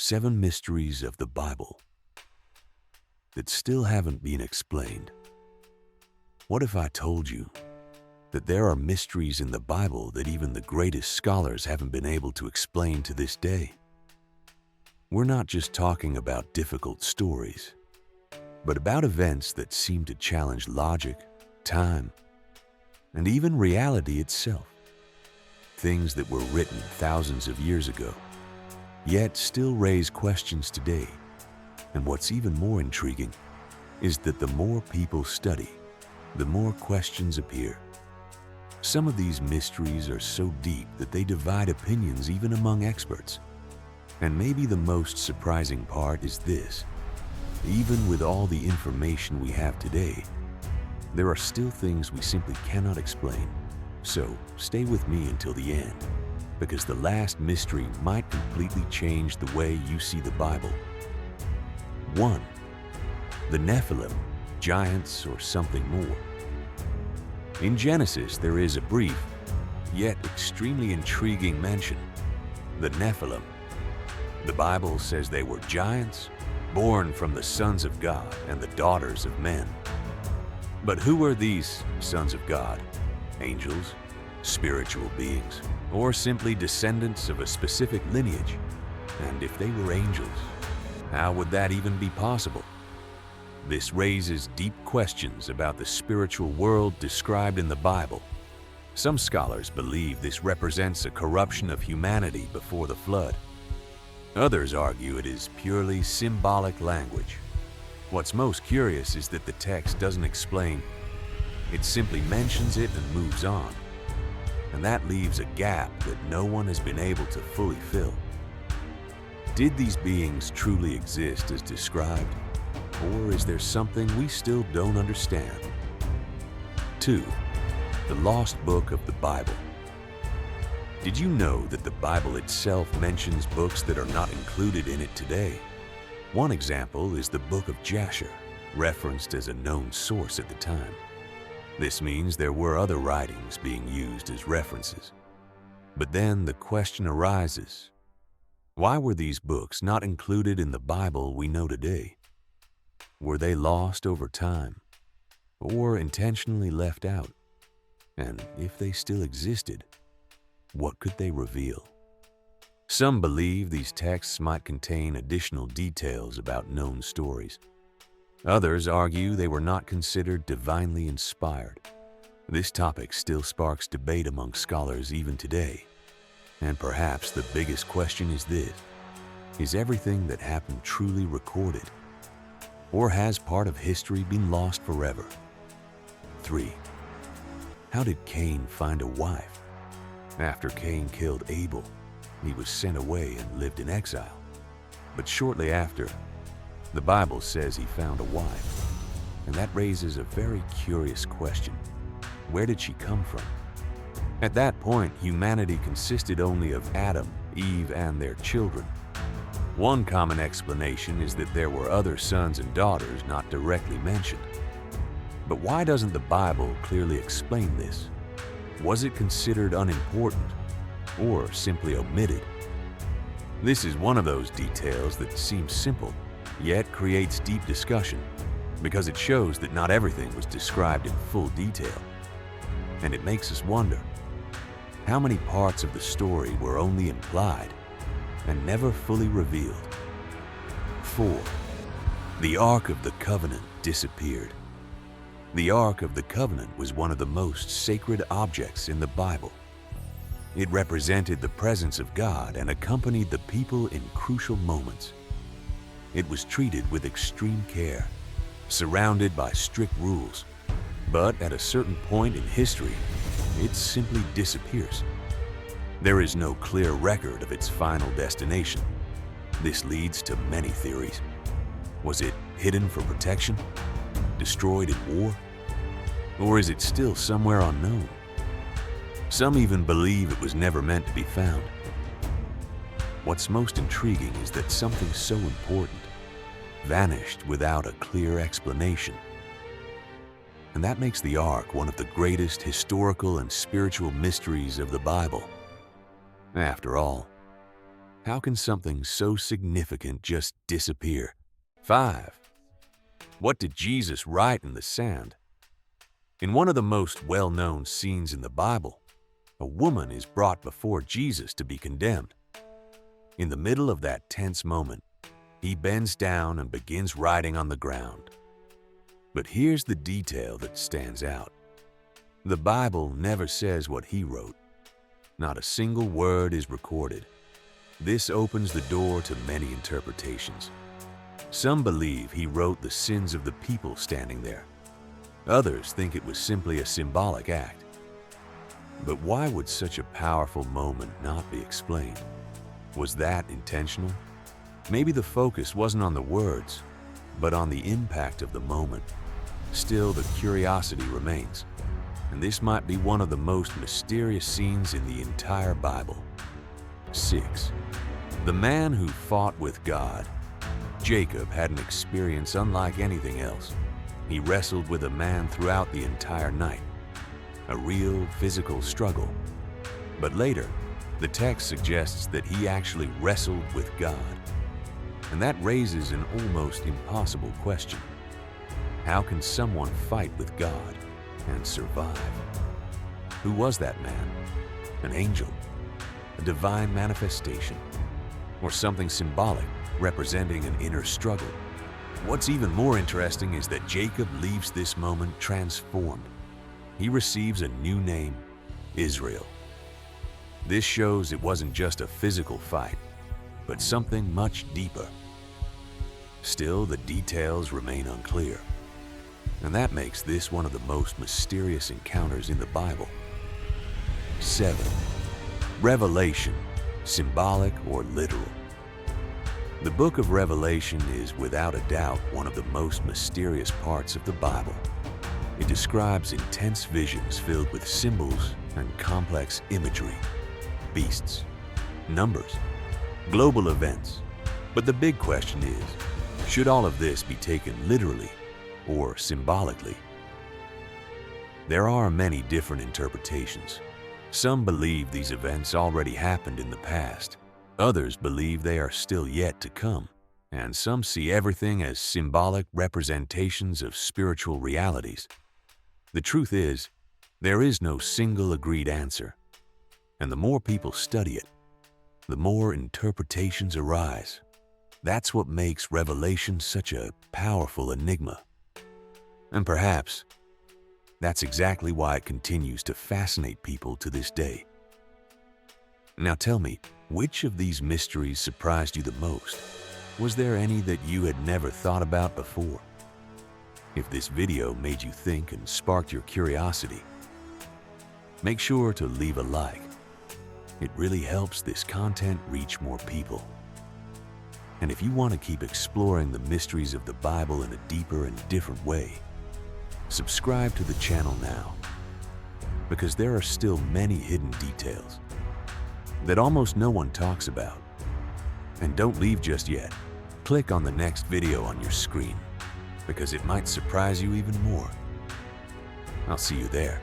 7 mysteries of the Bible that still haven't been explained. What if I told you that there are mysteries in the Bible that even the greatest scholars haven't been able to explain to this day? We're not just talking about difficult stories, but about events that seem to challenge logic, time, and even reality itself. Things that were written thousands of years ago, yet still raise questions today. And what's even more intriguing is that the more people study, the more questions appear. Some of these mysteries are so deep that they divide opinions even among experts. And maybe the most surprising part is this: even with all the information we have today, there are still things we simply cannot explain. So stay with me until the end, because the last mystery might completely change the way you see the Bible. 1. The Nephilim, giants or something more. In Genesis, there is a brief, yet extremely intriguing mention: the Nephilim. The Bible says they were giants, born from the sons of God and the daughters of men. But who are these sons of God? Angels, spiritual beings, or simply descendants of a specific lineage? And if they were angels, how would that even be possible? This raises deep questions about the spiritual world described in the Bible. Some scholars believe this represents a corruption of humanity before the flood. Others argue it is purely symbolic language. What's most curious is that the text doesn't explain. It simply mentions it and moves on. And that leaves a gap that no one has been able to fully fill. Did these beings truly exist as described? Or is there something we still don't understand? 2. The lost book of the Bible. Did you know that the Bible itself mentions books that are not included in it today? One example is the Book of Jasher, referenced as a known source at the time. This means there were other writings being used as references. But then the question arises: why were these books not included in the Bible we know today? Were they lost over time, or intentionally left out? And if they still existed, what could they reveal? Some believe these texts might contain additional details about known stories. Others argue they were not considered divinely inspired. This topic still sparks debate among scholars even today. And perhaps the biggest question is this: is everything that happened truly recorded? Or has part of history been lost forever? 3. How did Cain find a wife? After Cain killed Abel, he was sent away and lived in exile. But shortly after, the Bible says he found a wife. And that raises a very curious question: where did she come from? At that point, humanity consisted only of Adam, Eve, and their children. One common explanation is that there were other sons and daughters not directly mentioned. But why doesn't the Bible clearly explain this? Was it considered unimportant, or simply omitted? This is one of those details that seems simple, yet creates deep discussion, because it shows that not everything was described in full detail. And it makes us wonder, how many parts of the story were only implied and never fully revealed? 4. The Ark of the Covenant disappeared. The Ark of the Covenant was one of the most sacred objects in the Bible. It represented the presence of God and accompanied the people in crucial moments. It was treated with extreme care, surrounded by strict rules. But at a certain point in history, it simply disappears. There is no clear record of its final destination. This leads to many theories. Was it hidden for protection? Destroyed in war? Or is it still somewhere unknown? Some even believe it was never meant to be found. What's most intriguing is that something so important vanished without a clear explanation. And that makes the Ark one of the greatest historical and spiritual mysteries of the Bible. After all, How can something so significant just disappear? 5. What did Jesus write in the sand? In one of the most well-known scenes in the Bible, a woman is brought before Jesus to be condemned. In the middle of that tense moment, he bends down and begins writing on the ground. But here's the detail that stands out. The Bible never says what he wrote. Not a single word is recorded. This opens the door to many interpretations. Some believe he wrote the sins of the people standing there. Others think it was simply a symbolic act. But why would such a powerful moment not be explained? Was that intentional? Maybe the focus wasn't on the words, but on the impact of the moment. Still, the curiosity remains, and this might be one of the most mysterious scenes in the entire Bible. 6. The man who fought with God. Jacob had an experience unlike anything else. He wrestled with a man throughout the entire night, a real physical struggle. But later, the text suggests that he actually wrestled with God. And that raises an almost impossible question. How can someone fight with God and survive? Who was that man? An angel? A divine manifestation? Or something symbolic representing an inner struggle? What's even more interesting is that Jacob leaves this moment transformed. He receives a new name, Israel. This shows it wasn't just a physical fight, but something much deeper. Still, the details remain unclear, and that makes this one of the most mysterious encounters in the Bible. 7. Revelation, symbolic or literal. The book of Revelation is without a doubt one of the most mysterious parts of the Bible. It describes intense visions filled with symbols and complex imagery, beasts, numbers, global events. But the big question is, should all of this be taken literally or symbolically? There are many different interpretations. Some believe these events already happened in the past. Others believe they are still yet to come. And some see everything as symbolic representations of spiritual realities. The truth is, there is no single agreed answer. And the more people study it, the more interpretations arise. That's what makes Revelation such a powerful enigma. And perhaps that's exactly why it continues to fascinate people to this day. Now tell me, which of these mysteries surprised you the most? Was there any that you had never thought about before? If this video made you think and sparked your curiosity, make sure to leave a like. It really helps this content reach more people. And if you want to keep exploring the mysteries of the Bible in a deeper and different way, subscribe to the channel now, because there are still many hidden details that almost no one talks about. And don't leave just yet. Click on the next video on your screen, because it might surprise you even more. I'll see you there.